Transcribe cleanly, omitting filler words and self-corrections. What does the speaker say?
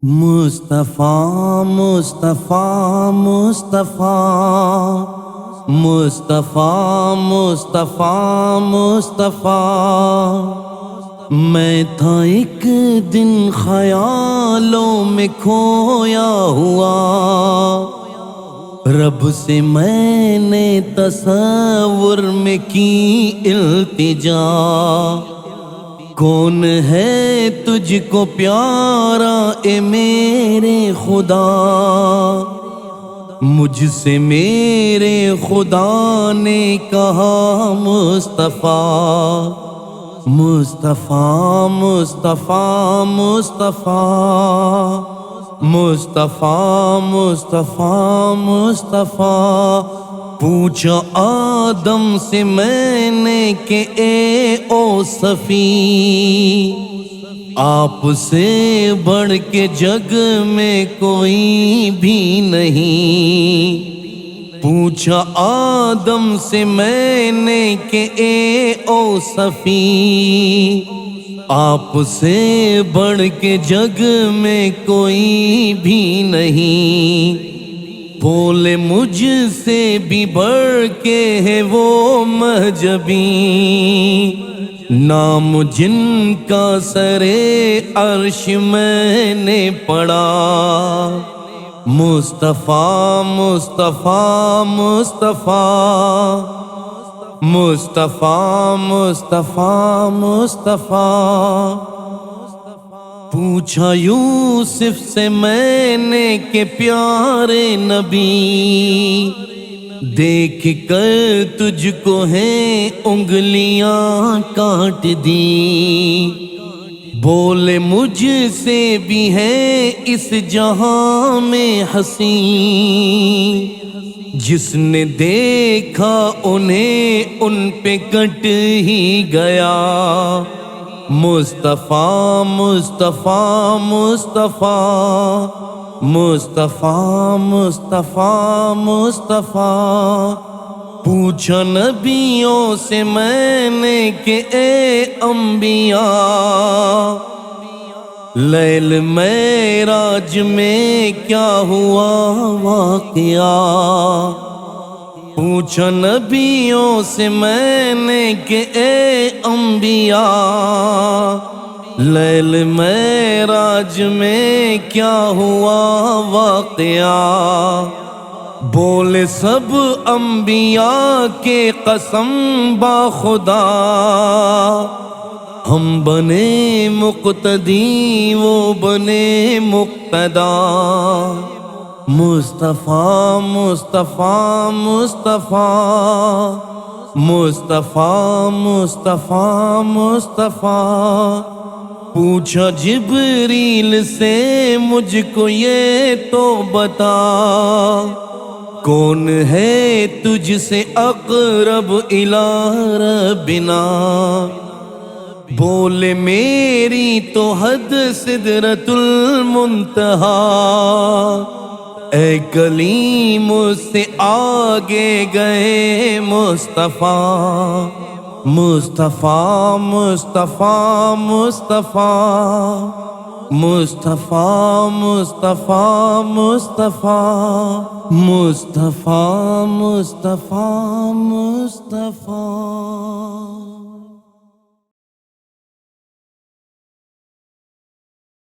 مصطفیٰ مصطفیٰ مصطفیٰ مصطفیٰ مصطفیٰ مصطفیٰ میں تھا ایک دن خیالوں میں کھویا ہوا، رب سے میں نے تصور میں کی التجا، کون ہے تجھ کو پیارا اے میرے خدا، مجھ سے میرے خدا نے کہا مصطفیٰ مصطفیٰ مصطفیٰ مصطفیٰ مصطفیٰ مصطفیٰ مصطفیٰ پوچھا آدم سے میں نے کہ اے او صفی، آپ سے بڑھ کے جگ میں کوئی بھی نہیں، پوچھا آدم سے میں نے کہ اے او صفی، آپ سے بڑھ کے جگ میں کوئی بھی نہیں، بولے مجھ سے بھی بڑھ کے ہے وہ مہجبی، نام جن کا سرے عرش میں نے پڑھا، مصطفیٰ مصطفیٰ مصطفیٰ مصطفیٰ مصطفیٰ مصطفیٰ پوچھا یوسف سے میں نے کہ پیارے نبی، دیکھ کر تجھ کو ہیں انگلیاں کاٹ دی، بولے مجھ سے بھی ہے اس جہاں میں ہنسی، جس نے دیکھا انہیں ان پہ کٹ ہی گیا، مصطفیٰ مصطفیٰ مصطفیٰ مصطفیٰ مصطفیٰ مصطفیٰ پوچھا نبیوں سے میں نے کہ اے انبیاء، لیل معراج میں کیا ہوا واقعہ، پوچھا نبیوں سے میں نے کہ اے انبیاء، لیل معراج میں کیا ہوا واقعہ، بولے سب انبیاء کے قسم با خدا، ہم بنے مقتدی وہ بنے مقتدا، مصطفیٰ مصطفیٰ مصطفیٰ مصطفیٰ مصطفیٰ مصطفیٰ پوچھا جبریل سے مجھ کو یہ تو بتا، کون ہے تجھ سے اقرب الی ربنا، بولے میری تو حد سدرۃ المنتہا، اے کلیم سے آگے گئے مصطفیٰ مصطفیٰ مصطفیٰ مصطفیٰ مصطفیٰ مصطفیٰ مصطفیٰ مصطفیٰ مصطفیٰ مصطفیٰ